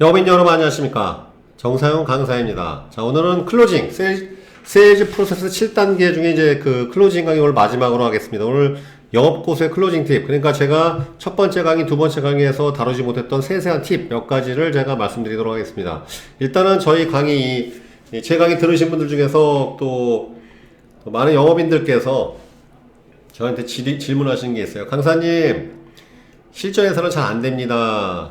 여러분 안녕하십니까. 정사용 강사입니다. 자, 오늘은 클로징, 세일즈 프로세스 7단계 중에 이제 그 클로징 강의 오늘 마지막으로 하겠습니다. 오늘 영업고수의 클로징 팁. 그러니까 제가 첫 번째 강의, 두 번째 강의에서 다루지 못했던 세세한 팁 몇 가지를 제가 말씀드리도록 하겠습니다. 일단은 저희 강의, 제 강의 들으신 분들 중에서 또 많은 영업인들께서 저한테 질문하시는 게 있어요. 강사님, 실전에서는 잘 안 됩니다.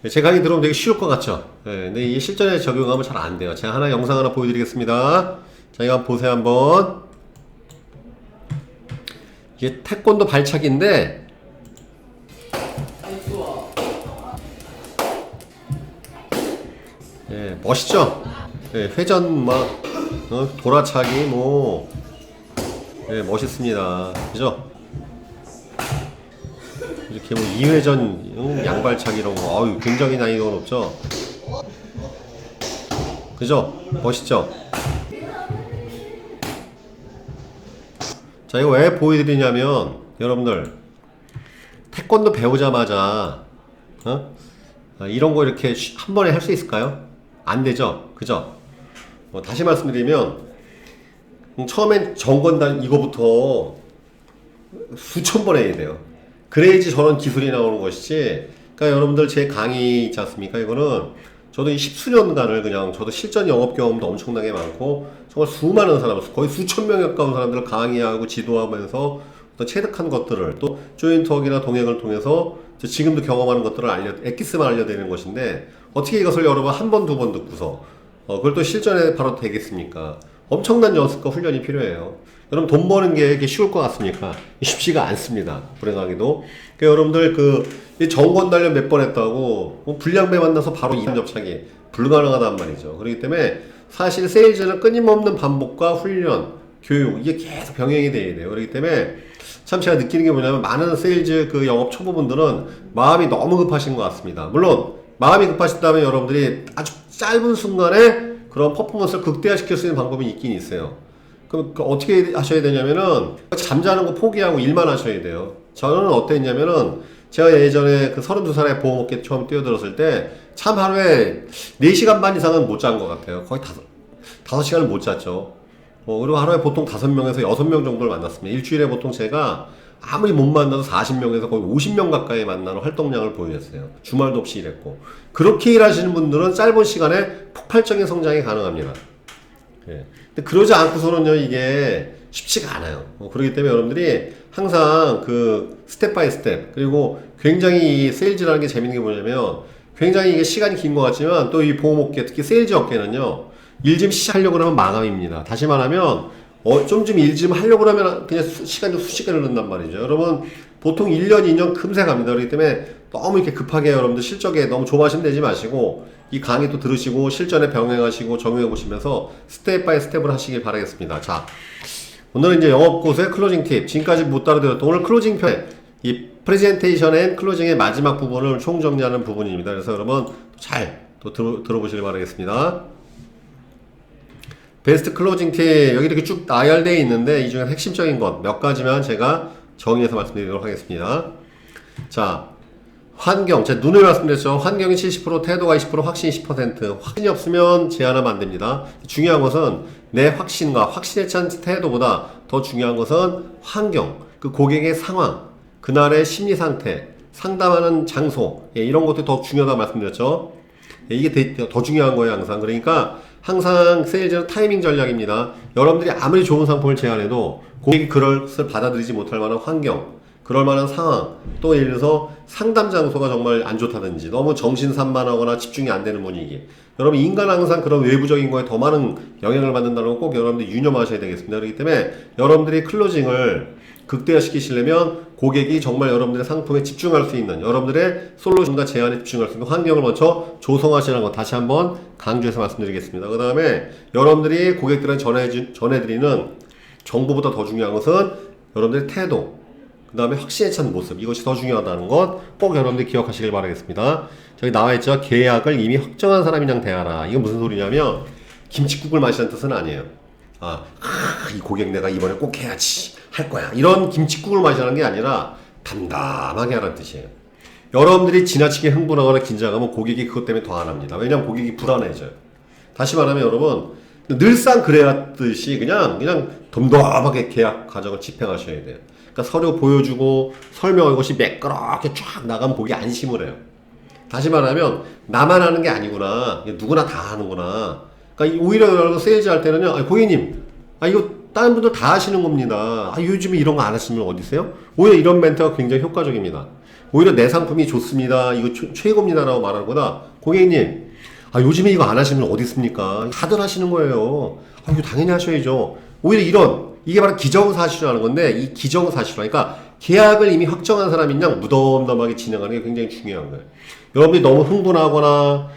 제 강의 들어오면 되게 쉬울 것 같죠? 네, 근데 이 실전에 적용하면 잘 안 돼요. 제가 영상 하나 보여드리겠습니다. 자, 이거 한번 보세요, 한번. 이게 태권도 발차기인데, 예, 멋있죠? 예, 회전 돌아차기, 예, 멋있습니다. 그죠? 이렇게 2회전 양발차기 이런 거, 굉장히 난이도가 높죠? 그죠? 멋있죠? 자, 이거 왜 보여드리냐면, 여러분들, 태권도 배우자마자, 이런 거 이렇게 한 번에 할 수 있을까요? 안 되죠? 그죠? 다시 말씀드리면, 처음엔 정건단 이거부터 수천 번 해야 돼요. 그래야지 저런 기술이 나오는 것이지. 그러니까 여러분들 제 강의 있지 않습니까? 이거는 저도 이 십수년간을 저도 실전 영업 경험도 엄청나게 많고 정말 수많은 사람, 거의 수천 명에 가까운 사람들을 강의하고 지도하면서 어떤 체득한 것들을 또 조인트웍이나 동행을 통해서 지금도 경험하는 것들을 엑기스만 알려드리는 것인데, 어떻게 이것을 여러분 한 번, 두 번 듣고서 그걸 또 실전에 바로 되겠습니까? 엄청난 연습과 훈련이 필요해요. 여러분, 돈 버는 게 이렇게 쉬울 것 같습니까? 쉽지가 않습니다. 불행하게도. 그러니까 여러분들 이 정권 단련 몇 번 했다고 불량배 만나서 바로 이단 접착이 불가능하단 말이죠. 그렇기 때문에 사실 세일즈는 끊임없는 반복과 훈련, 교육, 이게 계속 병행이 돼야 돼요. 그렇기 때문에 참 제가 느끼는 게 뭐냐면, 많은 세일즈 영업 초보분들은 마음이 너무 급하신 것 같습니다. 물론 마음이 급하시다면 여러분들이 아주 짧은 순간에 그런 퍼포먼스를 극대화시킬 수 있는 방법이 있긴 있어요. 그럼 어떻게 하셔야 되냐면은, 잠자는 거 포기하고 일만 하셔야 돼요. 저는 어땠냐면은, 제가 예전에 32살에 보험업계 처음 뛰어들었을 때 참 하루에 4시간 반 이상은 못 잔 것 같아요. 거의 5시간을 못 잤죠. 그리고 하루에 보통 5명에서 6명 정도를 만났습니다. 일주일에 보통 제가 아무리 못 만나도 40명에서 거의 50명 가까이 만나는 활동량을 보유했어요. 주말도 없이 일했고. 그렇게 일하시는 분들은 짧은 시간에 폭발적인 성장이 가능합니다. 예. 근데 그러지 않고서는요, 이게 쉽지가 않아요. 그렇기 때문에 여러분들이 항상 스텝 바이 스텝, 그리고 굉장히 이 세일즈라는 게 재밌는 게 뭐냐면, 굉장히 이게 시간이 긴 것 같지만 또 이 보험업계, 특히 세일즈 업계는요, 일 좀 시작하려고 그러면 망함입니다. 다시 말하면, 좀 일 좀 하려고 그러면 그냥 시간이 수시간을 넣는단 말이죠. 여러분, 보통 1년, 2년 금세 갑니다. 그렇기 때문에 너무 이렇게 급하게 여러분들 실적에 너무 조바심 내지 마시고, 이 강의 또 들으시고 실전에 병행하시고 적용해 보시면서 스텝 바이 스텝을 하시길 바라겠습니다. 자, 오늘은 이제 영업고수의 클로징 팁. 지금까지 못 따라드렸던 오늘 클로징 편, 이 프레젠테이션 앤 클로징의 마지막 부분을 총정리하는 부분입니다. 그래서 여러분 잘 또 들어보시길 바라겠습니다. 베스트 클로징 팁, 여기 이렇게 쭉 나열되어 있는데 이 중에 핵심적인 것 몇 가지만 제가 정리해서 말씀드리도록 하겠습니다. 자, 환경, 제가 눈을 말씀드렸죠. 환경이 70%, 태도가 20%, 확신이 10%. 확신이 없으면 제안하면 안 됩니다. 중요한 것은 내 확신과 확신에 찬 태도보다 더 중요한 것은 환경, 고객의 상황, 그날의 심리 상태, 상담하는 장소, 이런 것들이 더 중요하다고 말씀드렸죠. 이게 더 중요한 거예요, 항상. 그러니까 항상 세일즈는 타이밍 전략입니다. 여러분들이 아무리 좋은 상품을 제안해도 고객이 그것을 받아들이지 못할 만한 환경, 그럴 만한 상황, 또 예를 들어서 상담 장소가 정말 안 좋다든지 너무 정신산만하거나 집중이 안 되는 분위기. 여러분, 인간은 항상 그런 외부적인 거에 더 많은 영향을 받는다는 거 꼭 여러분들이 유념하셔야 되겠습니다. 그렇기 때문에 여러분들이 클로징을 극대화시키시려면 고객이 정말 여러분들의 상품에 집중할 수 있는, 여러분들의 솔루션과 제안에 집중할 수 있는 환경을 먼저 조성하시는 것 다시 한번 강조해서 말씀드리겠습니다. 그 다음에 여러분들이 고객들한테 전해드리는 정보보다 더 중요한 것은 여러분들의 태도, 그 다음에 확신에 찬 모습, 이것이 더 중요하다는 것 꼭 여러분들이 기억하시길 바라겠습니다. 저기 나와있죠. 계약을 이미 확정한 사람이랑 대하라. 이건 무슨 소리냐면 김칫국을 마시는 뜻은 아니에요. 이 고객 내가 이번에 꼭 해야지 할 거야, 이런 김칫국을 마시라는 게 아니라 담담하게 하라는 뜻이에요. 여러분들이 지나치게 흥분하거나 긴장하면 고객이 그것 때문에 더 안 합니다. 왜냐하면 고객이 불안해져요. 다시 말하면 여러분, 늘상 그래왔듯이 그냥 덤덤하게 계약 과정을 집행하셔야 돼요. 그러니까 서류 보여주고 설명할 것이 매끄럽게 쫙 나가면 고객이 안심을 해요. 다시 말하면 나만 하는 게 아니구나. 누구나 다 하는구나. 그러니까 오히려 여러분 세일즈 할 때는요. 고객님, 이거 다른 분들 다 하시는 겁니다. 요즘에 이런 거 안 하시면 어디세요? 오히려 이런 멘트가 굉장히 효과적입니다. 오히려 내 상품이 좋습니다. 이거 최고입니다라고 말하는 거다. 고객님, 요즘에 이거 안 하시면 어디 있습니까? 다들 하시는 거예요. 이거 당연히 하셔야죠. 오히려 이게 바로 기정사실화라는 건데, 이 기정사실화, 그러니까 계약을 이미 확정한 사람인 양 무덤덤하게 진행하는 게 굉장히 중요한 거예요. 여러분들이 너무 흥분하거나 막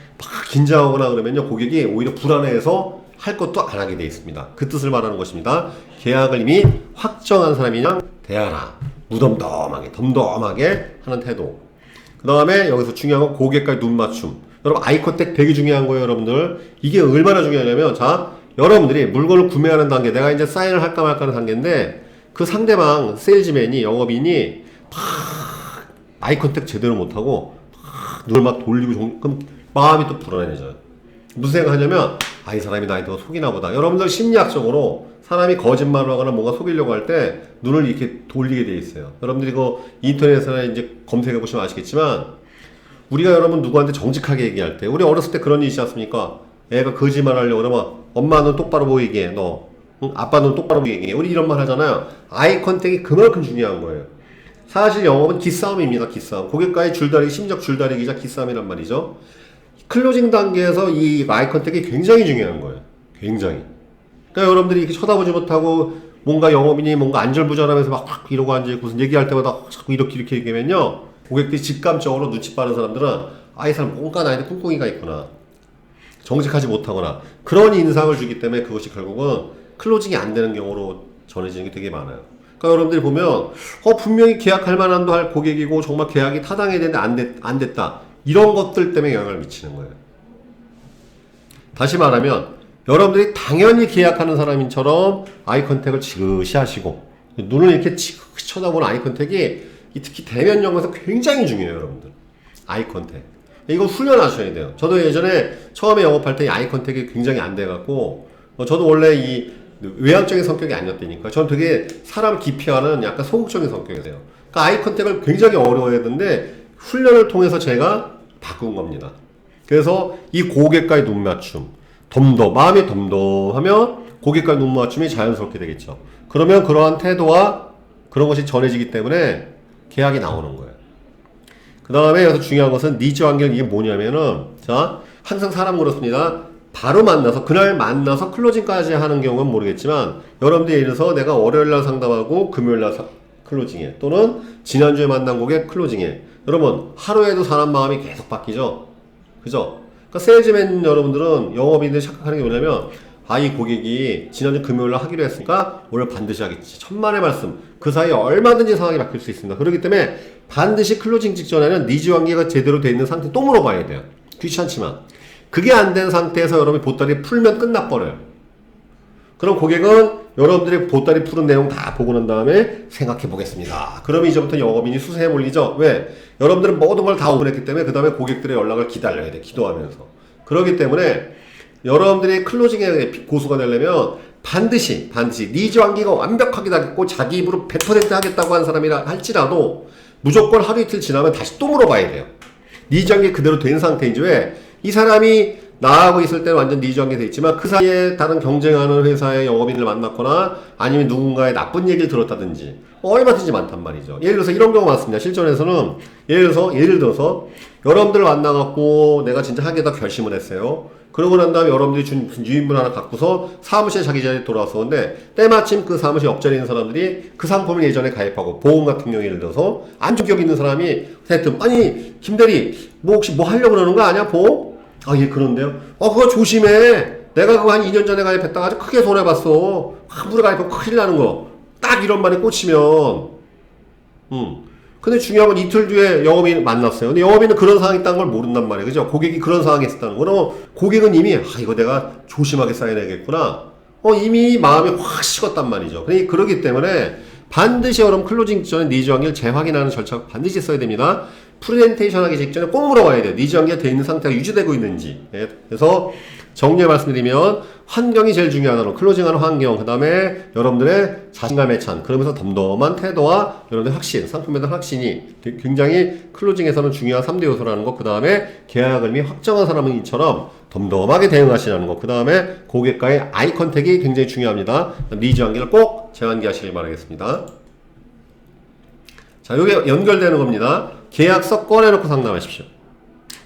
긴장하거나 그러면요, 고객이 오히려 불안해서 할 것도 안 하게 돼 있습니다. 그 뜻을 말하는 것입니다. 계약을 이미 확정한 사람인 양 대하라. 무덤덤하게, 덤덤하게 하는 태도. 그 다음에 여기서 중요한 건 고객과의 눈 맞춤. 여러분, 아이 컨택 되게 중요한 거예요, 여러분들. 이게 얼마나 중요하냐면, 자, 여러분들이 물건을 구매하는 단계, 내가 이제 사인을 할까 말까 하는 단계인데, 그 상대방, 세일즈맨이, 영업인이, 막, 아이 컨택 제대로 못하고, 막, 눈을 막 돌리고, 그럼 마음이 또 불안해져요. 무슨 생각하냐면, 이 사람이 나한테 속이나 보다. 여러분들 심리학적으로, 사람이 거짓말을 하거나 뭔가 속이려고 할 때, 눈을 이렇게 돌리게 돼 있어요. 여러분들이 그 인터넷에나 이제 검색해 보시면 아시겠지만, 우리가 여러분 누구한테 정직하게 얘기할 때, 우리 어렸을 때 그런 일이 있지 않습니까? 애가 거짓말 하려고 그러면, 엄마는 똑바로 보고 얘기해, 너. 응? 아빠는 똑바로 보고 얘기해. 우리 이런 말 하잖아요. 아이 컨택이 그만큼 중요한 거예요. 사실 영업은 기싸움입니다, 기싸움. 고객과의 줄다리기, 심적 줄다리기자 기싸움이란 말이죠. 클로징 단계에서 이 아이 컨택이 굉장히 중요한 거예요. 굉장히. 그러니까 여러분들이 이렇게 쳐다보지 못하고, 뭔가 영업인이 뭔가 안절부절하면서 막 이러고 앉아있고, 무슨 얘기할 때마다 자꾸 이렇게 얘기하면요, 고객들이 직감적으로 눈치 빠른 사람들은 이 사람 뭔가 나한테 꿍꿍이가 있구나, 정직하지 못하거나 그런 인상을 주기 때문에 그것이 결국은 클로징이 안 되는 경우로 전해지는 게 되게 많아요. 그러니까 여러분들이 보면 분명히 계약할 만한도 할 고객이고 정말 계약이 타당해야 되는데 안 됐다, 이런 것들 때문에 영향을 미치는 거예요. 다시 말하면 여러분들이 당연히 계약하는 사람인처럼 아이 컨택을 지그시 하시고 눈을 이렇게 지그시 쳐다보는 아이 컨택이 특히 대면 영어에서 굉장히 중요해요, 여러분들. 아이 컨택. 이거 훈련하셔야 돼요. 저도 예전에 처음에 영업할 때 아이 컨택이 굉장히 안 돼갖고, 저도 원래 이 외향적인 성격이 아니었다니까. 저는 되게 사람을 기피하는 약간 소극적인 성격이세요. 그러니까 아이 컨택을 굉장히 어려워했는데, 훈련을 통해서 제가 바꾼 겁니다. 그래서 이 고객과의 눈 맞춤, 마음이 덤덤하면 고객과의 눈 맞춤이 자연스럽게 되겠죠. 그러면 그러한 태도와 그런 것이 전해지기 때문에 계약이 나오는 거예요. 그 다음에 여기서 중요한 것은 니즈 환경, 이게 뭐냐면은, 자, 항상 사람 그렇습니다. 바로 만나서, 그날 만나서 클로징까지 하는 경우는 모르겠지만, 여러분들 예를 들어서 내가 월요일날 상담하고 금요일날 클로징해. 또는 지난주에 만난 고객 클로징해. 여러분, 하루에도 사람 마음이 계속 바뀌죠? 그죠? 그러니까 세일즈맨 여러분들은 영업인들이 착각하는 게 뭐냐면, 이 고객이 지난주 금요일날 하기로 했으니까 오늘 반드시 하겠지. 천만의 말씀. 그 사이에 얼마든지 상황이 바뀔 수 있습니다. 그렇기 때문에 반드시 클로징 직전에는 니즈 관계가 제대로 되어 있는 상태 또 물어봐야 돼요. 귀찮지만. 그게 안 된 상태에서 여러분이 보따리 풀면 끝나버려요. 그럼 고객은 여러분들이 보따리 푸른 내용 다 보고 난 다음에 생각해 보겠습니다. 그러면 이제부터 영업인이 수세에 몰리죠. 왜? 여러분들은 모든 걸 다 오픈했기 때문에 그 다음에 고객들의 연락을 기다려야 돼. 기도하면서. 그렇기 때문에 여러분들이 클로징에 고수가 되려면 반드시 니즈 관계가 완벽하게 닿겠고 자기 입으로 100% 하겠다고 한 사람이라 할지라도 무조건 하루 이틀 지나면 다시 또 물어봐야 돼요. 니즈 관계 그대로 된 상태인지. 왜? 이 사람이 나하고 있을 때는 완전 니즈 관계 돼 있지만 그 사이에 다른 경쟁하는 회사의 영업인을 만났거나 아니면 누군가의 나쁜 얘기를 들었다든지 얼마든지 많단 말이죠. 예를 들어서 이런 경우가 많습니다. 실전에서는 예를 들어서 여러분들 만나갖고 내가 진짜 하겠다 결심을 했어요. 그러고 난 다음에 여러분들이 준 무슨 유인물 하나 갖고서 사무실에 자기 자리에 돌아왔었는데, 때마침 그 사무실 옆자리에 있는 사람들이 그 상품을 예전에 가입하고 보험 같은 경우 예를 들어서 안 좋은 기억이 있는 사람이 대뜸, 아니 김대리 뭐 혹시 뭐 하려고 그러는 거 아니야 보험? 예 그런데요. 그거 조심해. 내가 그거 한 2년 전에 가입했다가 아주 크게 손해봤어. 함부로 가입하면 큰일 나는 거. 딱 이런 말에 꽂히면 근데 중요한 건 이틀 뒤에 영업인 만났어요. 근데 영업인은 그런 상황이 있다는 걸 모른단 말이에요. 그죠? 고객이 그런 상황에 있었다는 거. 그러면 고객은 이미, 이거 내가 조심하게 사인해야겠구나. 이미 마음이 확 식었단 말이죠. 그러기 때문에 반드시 여러분 클로징 전에 니즈 관계를 재확인하는 절차가 반드시 있어야 됩니다. 프레젠테이션 하기 직전에 꼭 물어봐야 돼요. 니즈 관계가 돼 있는 상태가 유지되고 있는지. 예. 그래서 정리해 말씀드리면 환경이 제일 중요하다는 클로징하는 환경, 그 다음에 여러분들의 자신감에 찬 그러면서 덤덤한 태도와 여러분들의 확신, 상품에 대한 확신이 굉장히 클로징에서는 중요한 3대 요소라는 것, 그 다음에 계약을 이미 확정한 사람은 이처럼 덤덤하게 대응하시라는 것, 그 다음에 고객과의 아이 컨택이 굉장히 중요합니다. 니즈 관계를 꼭 재환기하시길 바라겠습니다. 자, 이게 연결되는 겁니다. 계약서 꺼내놓고 상담하십시오.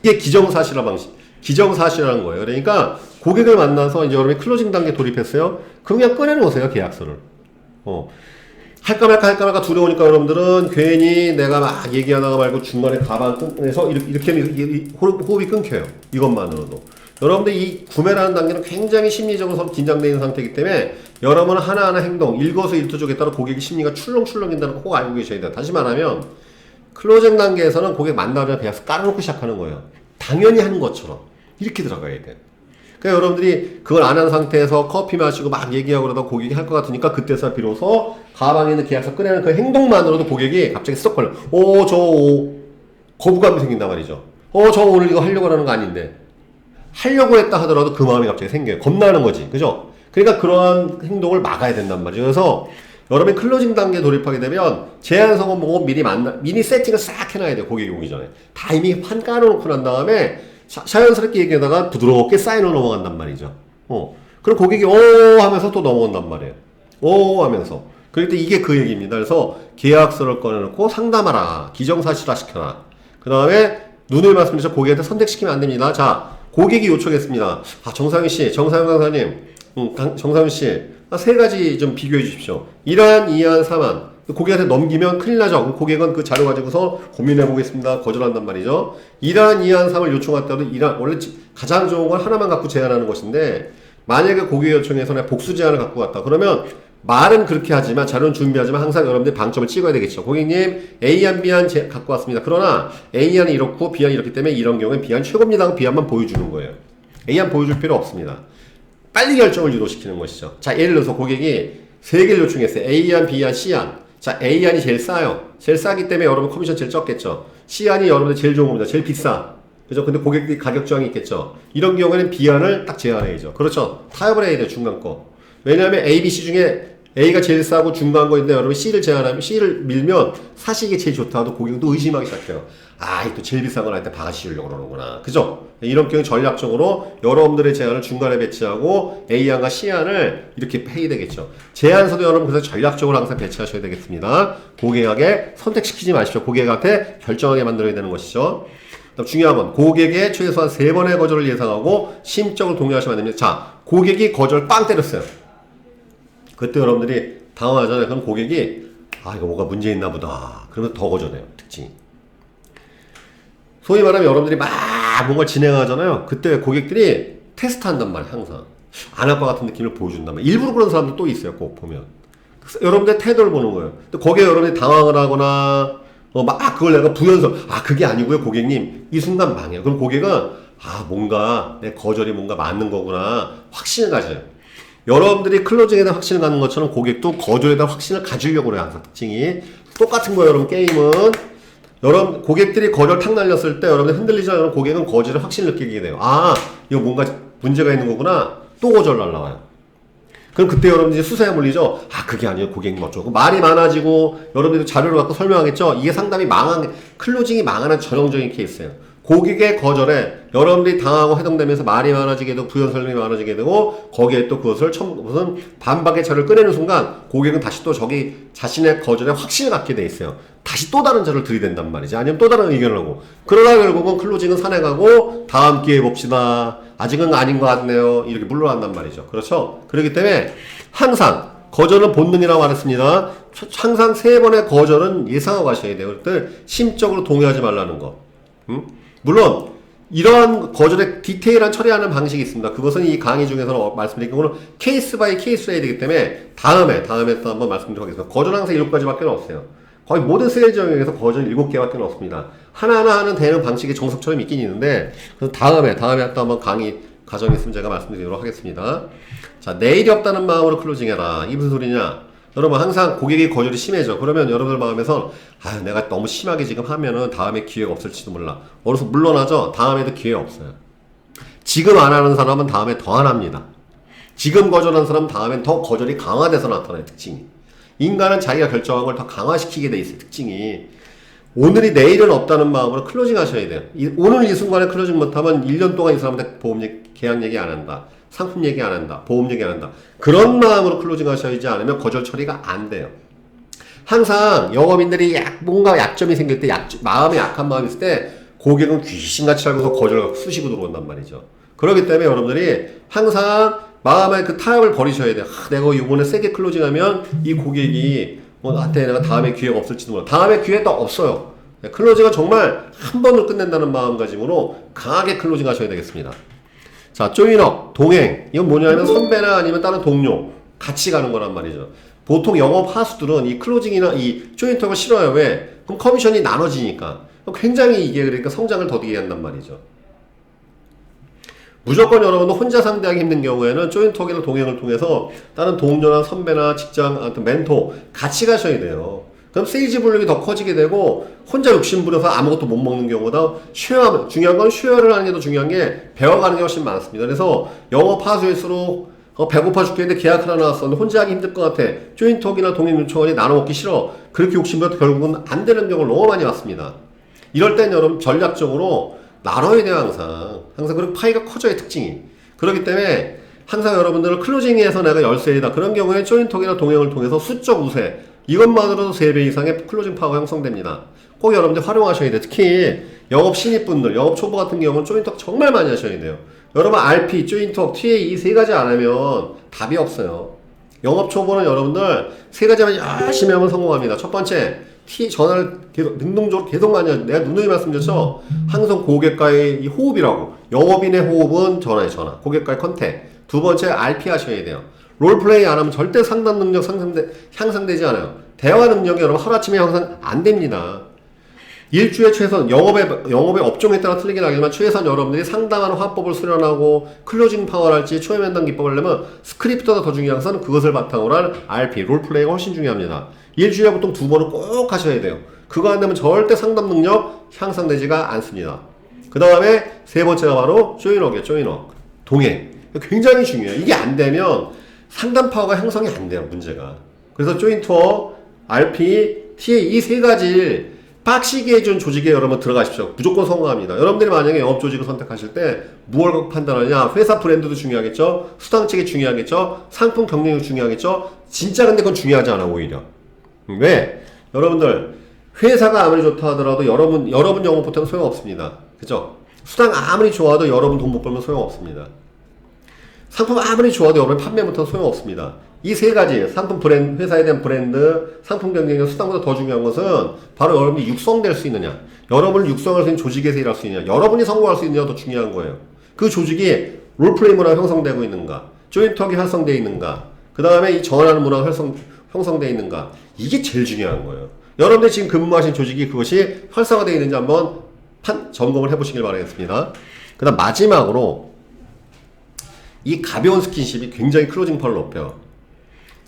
이게 기정사실화 방식. 기정사실화라는 거예요. 그러니까 고객을 만나서 이제 여러분이 클로징 단계 돌입했어요. 그럼 그냥 꺼내놓으세요, 계약서를. 할까 말까 두려우니까 여러분들은 괜히 내가 막 얘기하다가 말고 중간에 가방 끊에서 이렇게 호흡이 끊겨요. 이것만으로도. 여러분들 이 구매라는 단계는 굉장히 심리적으로 서로 긴장되어 있는 상태이기 때문에 여러분은 하나하나 행동, 일거수일투족에 따라 고객의 심리가 출렁출렁인다는 거 꼭 알고 계셔야 돼요. 다시 말하면 클로징 단계에서는 고객 만나면 계약서 깔아놓고 시작하는 거예요. 당연히 하는 것처럼. 이렇게 들어가야 돼. 그러니까 여러분들이 그걸 안 한 상태에서 커피 마시고 막 얘기하고 그러다 고객이 할 것 같으니까 그때서 비로소 가방에 있는 계약서 꺼내는 그 행동만으로도 고객이 갑자기 썩 걸려. 거부감이 생긴단 말이죠. 저 오늘 이거 하려고 하는 거 아닌데. 하려고 했다 하더라도 그 마음이 갑자기 생겨요. 겁나는 거지. 그죠? 그러니까 그러한 행동을 막아야 된단 말이죠. 그래서 여러분이 클로징 단계에 돌입하게 되면 제안서건 뭐 미리 세팅을 싹 해놔야 돼요. 고객이 오기 전에. 다 이미 판 깔아놓고 난 다음에 자연스럽게 얘기하다가 부드럽게 사인으로 넘어간단 말이죠. 그럼 고객이 하면서 또 넘어간단 말이에요. 하면서. 그럴 때 이게 그 얘기입니다. 그래서 계약서를 꺼내놓고 상담하라. 기정사실화 시켜라. 그 다음에 눈을 말씀드려서 고객한테 선택시키면 안 됩니다. 자, 고객이 요청했습니다. 정상윤 강사님, 정상윤 씨, 세 가지 좀 비교해 주십시오. 1안, 2안, 3안. 고객한테 넘기면 큰일 나죠. 고객은 그 자료 가지고서 고민해 보겠습니다. 거절한단 말이죠. 1안, 2안, 3을 요청했다도 1안, 원래 가장 좋은 건 하나만 갖고 제안하는 것인데, 만약에 고객 요청에서 내가 복수 제안을 갖고 왔다. 그러면 말은 그렇게 하지만, 자료는 준비하지만 항상 여러분들이 방점을 찍어야 되겠죠. 고객님, A안, B안 갖고 왔습니다. 그러나 A안이 이렇고 B안이 이렇기 때문에 이런 경우엔 B안 최고입니다 하고 B안만 보여주는 거예요. A안 보여줄 필요 없습니다. 빨리 결정을 유도시키는 것이죠. 자, 예를 들어서 고객이 3개를 요청했어요. A안, B안, C안. 자, A안이 제일 싸요. 제일 싸기 때문에 여러분 커미션 제일 적겠죠. C안이 여러분들 제일 좋은 겁니다. 제일 비싸. 그죠? 근데 고객들이 가격 저항이 있겠죠. 이런 경우에는 B안을 딱 제안해야죠. 그렇죠? 타협을 해야 돼요, 중간 거. 왜냐하면 A, B, C 중에 A가 제일 싸고 중간 거인데 여러분 C를 제안하면 C를 밀면 사실 이게 제일 좋다 하도 고객은 또 의심하기 시작해요. 또 제일 비싼 걸 할 때 박아씌우려고 그러는구나. 그죠? 이런 경우 전략적으로 여러분들의 제안을 중간에 배치하고 A안과 C안을 이렇게 해야 되겠죠. 제안서도 여러분 그래서 전략적으로 항상 배치하셔야 되겠습니다. 고객에게 선택시키지 마십시오. 고객한테 결정하게 만들어야 되는 것이죠. 중요한 건 고객의 최소한 3번의 거절을 예상하고 심적으로 동의하시면 안 됩니다. 자, 고객이 거절 빵 때렸어요. 그때 여러분들이 당황하잖아요. 그럼 고객이 이거 뭐가 문제 있나 보다. 그러면 더 거절해요. 특징이. 소위 말하면 여러분들이 막 뭔가 진행하잖아요. 그때 고객들이 테스트한단 말이에요. 항상. 안 할 것 같은 느낌을 보여준단 말이에요. 일부러 그런 사람들 또 있어요. 꼭 보면. 여러분들의 태도를 보는 거예요. 근데 거기에 여러분들이 당황을 하거나 그걸 내가 부연서 그게 아니고요 고객님 이 순간 망해요. 그럼 고객은 뭔가 내 거절이 뭔가 맞는 거구나 확신을 가져요. 여러분들이 클로징에 대한 확신을 갖는 것처럼 고객도 거절에 대한 확신을 가지려고 그래요. 항상 특징이 똑같은 거예요. 여러분 게임은 여러분 고객들이 거절 탁 날렸을 때 여러분들 흔들리지 않으면 고객은 거절에 확신을 느끼게 돼요. 이거 뭔가 문제가 있는 거구나. 또 거절 날라와요. 그럼 그때 여러분들이 수사에 물리죠. 그게 아니에요. 고객님 어쩌고. 말이 많아지고 여러분들도 자료를 갖고 설명하겠죠. 이게 상담이 클로징이 망하는 전형적인 케이스예요. 고객의 거절에 여러분들이 당하고 해동되면서 말이 많아지게 되고 부연 설명이 많아지게 되고 거기에 또 그것을 무슨 반박의 자료를 꺼내는 순간 고객은 다시 또 자신의 거절에 확신을 갖게 돼 있어요. 다시 또 다른 자료를 들이댄단 말이지. 아니면 또 다른 의견을 하고. 그러다 결국은 클로징은 산행하고 다음 기회에 봅시다. 아직은 아닌 것 같네요. 이렇게 물러난단 말이죠. 그렇죠? 그렇기 때문에 항상 거절은 본능이라고 말했습니다. 항상 3번의 거절은 예상하고 가셔야 돼요. 그때 심적으로 동의하지 말라는 거. 물론 이러한 거절의 디테일한 처리하는 방식이 있습니다. 그것은 이 강의 중에서 말씀드린 경우는 케이스 바이 케이스로 해야 되기 때문에 다음에 또 한번 말씀드리도록 하겠습니다. 거절 항상 7가지밖에 없어요. 거의 모든 세일즈 영역에서 거절 7개밖에 없습니다. 하나하나 하는 대응 방식이 정석처럼 있긴 있는데 그래서 다음에 또 한번 강의 과정이 있으면 제가 말씀드리도록 하겠습니다. 자, 내일이 없다는 마음으로 클로징해라. 이 무슨 소리냐? 여러분 항상 고객이 거절이 심해져. 그러면 여러분들 마음에선 아 내가 너무 심하게 지금 하면은 다음에 기회가 없을지도 몰라. 어디서 물러나죠. 다음에도 기회 없어요. 지금 안 하는 사람은 다음에 더 안 합니다. 지금 거절한 사람은 다음엔 더 거절이 강화돼서 나타나는 특징이. 인간은 자기가 결정한 걸 더 강화시키게 돼 있어요. 특징이. 오늘이 내일은 없다는 마음으로 클로징 하셔야 돼요. 오늘 이 순간에 클로징 못하면 1년 동안 이 사람한테 계약 얘기 안 한다. 상품 얘기 안 한다. 보험 얘기 안 한다. 그런 마음으로 클로징 하셔야지 않으면 거절 처리가 안 돼요. 항상 영업인들이 뭔가 약점이 생길 때, 마음에 약한 마음이 있을 때 고객은 귀신같이 알고서 거절을 쑤시고 들어온단 말이죠. 그렇기 때문에 여러분들이 항상 마음의 그 타협을 버리셔야 돼요. 내가 이번에 세게 클로징하면 이 고객이 나한테 내가 다음에 기회가 없을지도 몰라. 다음에 기회 또 없어요. 클로징은 정말 한 번으로 끝낸다는 마음가짐으로 강하게 클로징 하셔야 되겠습니다. 자, 조인업, 동행. 이건 뭐냐면 선배나 아니면 다른 동료 같이 가는 거란 말이죠. 보통 영업 하수들은 이 클로징이나 이 조인트업을 싫어요. 왜? 그럼 커미션이 나눠지니까. 굉장히 이게 그러니까 성장을 더디게 한단 말이죠. 무조건 여러분도 혼자 상대하기 힘든 경우에는 조인트워크나 동행을 통해서 다른 동료나 선배나 직장, 멘토 같이 가셔야 돼요. 그럼 세일즈 볼륨이 더 커지게 되고 혼자 욕심부려서 아무것도 못 먹는 경우보다 중요한 건 쉐어를 하는 게 더 중요한 게 배워가는 게 훨씬 많습니다. 그래서 영업 하수일수록 배고파 죽겠는데 계약 하나 나왔었는데 혼자 하기 힘들 것 같아. 조인트워크나 동행 요청원이 나눠 먹기 싫어. 그렇게 욕심부려도 결국은 안 되는 경우를 너무 많이 봤습니다. 이럴 땐 여러분 전략적으로 나눠야 돼요. 항상 그렇게 파이가 커져야 특징이. 그렇기 때문에 항상 여러분들은 클로징에서 내가 열세이다. 그런 경우에 조인트워크나 동행을 통해서 수적 우세 이것만으로도 3배 이상의 클로징 파워가 형성됩니다. 꼭 여러분들 활용하셔야 돼요. 특히 영업 신입분들, 영업 초보 같은 경우는 조인트워크 정말 많이 하셔야 돼요. 여러분 RP, 조인트워크, TA 이 3가지 안 하면 답이 없어요. 영업 초보는 여러분들 3가지만 열심히 하면 성공합니다. 첫 번째 전화를 계속 능동적으로 계속 많이 하죠. 내가 누누이 말씀드렸죠. 항상 고객과의 이 호흡이라고. 영업인의 호흡은 전화예요. 전화. 고객과의 컨택. 두 번째 RP 하셔야 돼요. 롤플레이 안 하면 절대 상담 능력 향상되지 않아요. 대화 능력이 여러분 하루아침에 향상 안 됩니다. 일주에 최소한 영업의 업종에 따라 틀리긴 하겠지만 최소한 여러분들이 상담하는 화법을 수련하고 클로징 파워를 할지 초회 면담 기법을 하려면 스크립트보다 더 중요한 것은 그것을 바탕으로 한 RP, 롤플레이가 훨씬 중요합니다. 일주일에 보통 2번은 꼭 하셔야 돼요. 그거 안 되면 절대 상담 능력 향상되지가 않습니다. 그 다음에 세 번째가 바로 조인워크예요. 조인워크. 동행. 굉장히 중요해요. 이게 안 되면 상담 파워가 형성이 안 돼요. 문제가. 그래서 조인트워크, RP, TA 이 3가지 빡시게 해준 조직에 여러분 들어가십시오. 무조건 성공합니다. 여러분들이 만약에 영업 조직을 선택하실 때 무엇을 갖고 판단하느냐? 회사 브랜드도 중요하겠죠? 수당책이 중요하겠죠? 상품 경쟁이 중요하겠죠? 진짜 근데 그건 중요하지 않아 오히려. 왜? 여러분들 회사가 아무리 좋다 하더라도 여러분 영업 못하면 소용없습니다. 그죠? 수당 아무리 좋아도 여러분 돈 못 벌면 소용없습니다. 상품 아무리 좋아도 여러분 판매 못하면 소용없습니다. 이 3가지 상품 브랜드, 회사에 대한 브랜드, 상품 경쟁력, 수당보다 더 중요한 것은 바로 여러분이 육성될 수 있느냐, 여러분을 육성할 수 있는 조직에서 일할 수 있느냐, 여러분이 성공할 수 있느냐가 더 중요한 거예요. 그 조직이 롤플레이 문화가 형성되고 있는가, 조인트워크가 활성되어 있는가, 그 다음에 이 전하는 문화가 형성되어 있는가, 이게 제일 중요한 거예요. 여러분들이 지금 근무하신 조직이 그것이 활성화되어 있는지 한번 점검을 해보시길 바라겠습니다. 그 다음 마지막으로 이 가벼운 스킨십이 굉장히 클로징 파워를 높여요.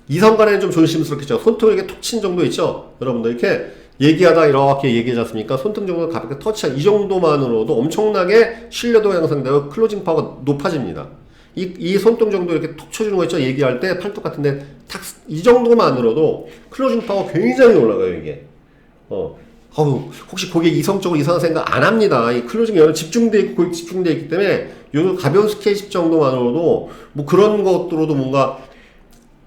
이성 간에는 좀 조심스럽겠죠. 손등을 이렇게 톡 친 정도 있죠? 여러분들 이렇게 얘기하다 이렇게 얘기하지 않습니까? 손등 정도 가볍게 터치한 이 정도만으로도 엄청나게 신뢰도가 향상되고 클로징 파워가 높아집니다. 이 손등 정도 이렇게 톡 쳐주는 거 있죠? 얘기할 때 팔뚝 같은데 탁 이 정도만으로도 클로징 파워 굉장히 올라가요 이게. 혹시 고객 이성적으로 이상한 생각 안 합니다. 이 클로징이 여러 집중돼 있고 집중돼 있기 때문에 요 가벼운 스킨십 정도만으로도 뭐 그런 것들로도 뭔가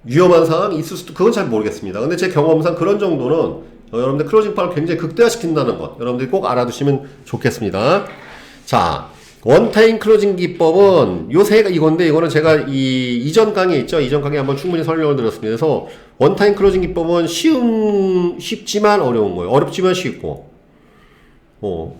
위험한 상황이 있을 수도 그건 잘 모르겠습니다. 근데 제 경험상 그런 정도는 여러분들 클로징 파워를 굉장히 극대화시킨다는 것 여러분들이 꼭 알아두시면 좋겠습니다. 자, 원타임 클로징 기법은 이건데 이거는 제가 이전 강의 있죠? 이전 강의에 한번 충분히 설명을 드렸습니다. 그래서 원타임 클로징 기법은 쉽지만 어려운 거예요. 어렵지만 쉽고.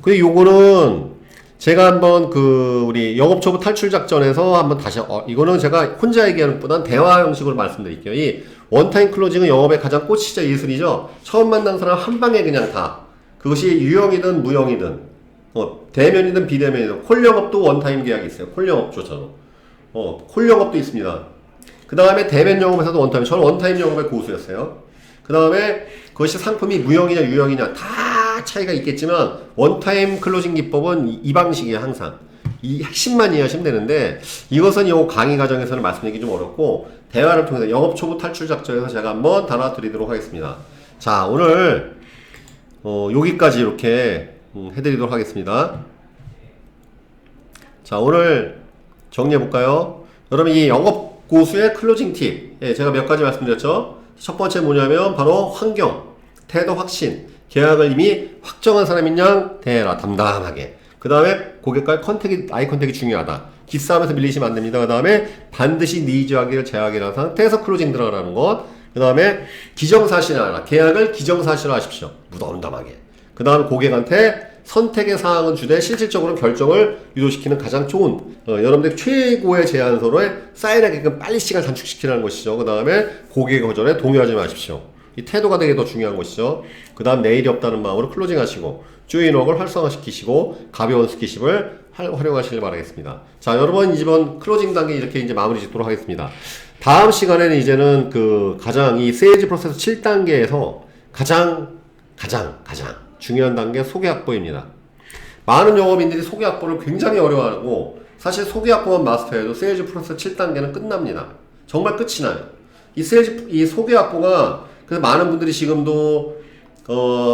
그리고 요거는 제가 한번 우리 영업초보 탈출 작전에서 한번 다시, 이거는 제가 혼자 얘기하는 것보단 대화 형식으로 말씀드릴게요. 이 원타임 클로징은 영업의 가장 꽃이자 예술이죠. 처음 만난 사람 한 방에 그냥 다. 그것이 유형이든 무형이든, 대면이든 비대면이든, 콜 영업도 원타임 계약이 있어요. 콜 영업조차도. 콜 영업도 있습니다. 그 다음에 대면 영업에서도 원타임. 저는 원타임 영업의 고수였어요. 그 다음에 그것이 상품이 무형이냐 유형이냐 다 차이가 있겠지만 원타임 클로징 기법은 이 방식이에요. 항상 이 핵심만 이해하시면 되는데, 이것은 이 강의 과정에서는 말씀드리기 좀 어렵고 대화를 통해서 영업 초보 탈출 작전에서 제가 한번 달아드리도록 하겠습니다. 자, 오늘 여기까지 이렇게 해드리도록 하겠습니다. 자, 오늘 정리해볼까요? 여러분, 이 영업 고수의 클로징 팁, 제가 몇 가지 말씀드렸죠. 첫 번째 뭐냐면 바로 환경, 태도 확신, 계약을 이미 확정한 사람인 양 대해라, 담담하게. 그 다음에 고객과의 아이 컨택이 중요하다. 기싸움에서 밀리시면 안 됩니다. 그 다음에 반드시 니즈 확인을 제약이라는 상태에서 클로징 들어가라는 것. 그 다음에 기정사실화하라. 계약을 기정사실화하십시오. 무덤덤하게. 그 다음에 고객한테 선택의 사항은 주되 실질적으로 결정을 유도시키는 가장 좋은 여러분들 최고의 제안서로에 사인하게끔 빨리 시간 단축시키라는 것이죠. 그 다음에 고객의 거절에 동요하지 마십시오. 이 태도가 되게 더 중요한 것이죠. 그 다음 내일이 없다는 마음으로 클로징 하시고 주인웍을 활성화시키시고 가벼운 스키십을 활용하시길 바라겠습니다. 자, 여러분, 이번 클로징 단계 이렇게 이제 마무리 짓도록 하겠습니다. 다음 시간에는 이제는 가장 이 세일즈 프로세스 7단계에서 가장 중요한 단계 소개 확보입니다. 많은 영업인들이 소개 확보를 굉장히 어려워하고, 사실 소개 확보만 마스터해도 세일즈 프로세스 7단계는 끝납니다. 정말 끝이 나요. 이 소개 확보가, 그래서 많은 분들이 지금도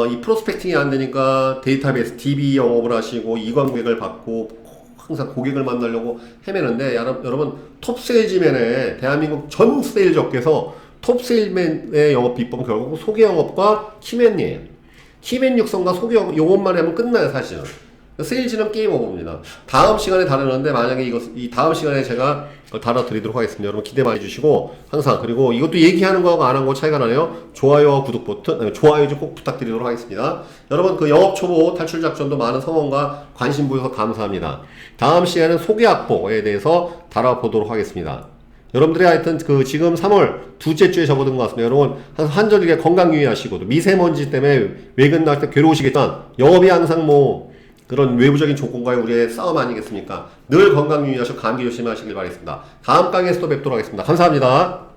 이 프로스펙팅이 안 되니까 데이터베이스 DB 영업을 하시고 이관계획을 받고 항상 고객을 만나려고 헤매는데, 여러분 톱 세일즈맨의 대한민국 전 세일즈 업계에서 톱 세일즈맨의 영업 비법은 결국 소개 영업과 키맨이에요. 키맨 육성과 소개 영업 요것만 하면 끝나요, 사실은. 세일즈는 게임 오버입니다. 다음 시간에 다루는데, 만약에 이 다음 시간에 제가 다뤄드리도록 하겠습니다. 여러분 기대 많이 해주시고, 항상, 그리고 이것도 얘기하는 거하고 안 한 거 차이가 나네요. 좋아요와 구독 버튼, 좋아요 좀 꼭 부탁드리도록 하겠습니다. 여러분, 영업 초보 탈출 작전도 많은 성원과 관심 보여서 감사합니다. 다음 시간에는 소개 확보에 대해서 다뤄보도록 하겠습니다. 여러분들이 하여튼 지금 3월 둘째 주에 접어든 것 같습니다. 여러분, 한절기에 건강 유의하시고, 미세먼지 때문에 외근 나갈 때 괴로우시겠지만, 영업이 항상 그런 외부적인 조건과의 우리의 싸움 아니겠습니까? 늘 건강 유의하시고 감기 조심하시길 바라겠습니다. 다음 강의에서 또 뵙도록 하겠습니다. 감사합니다.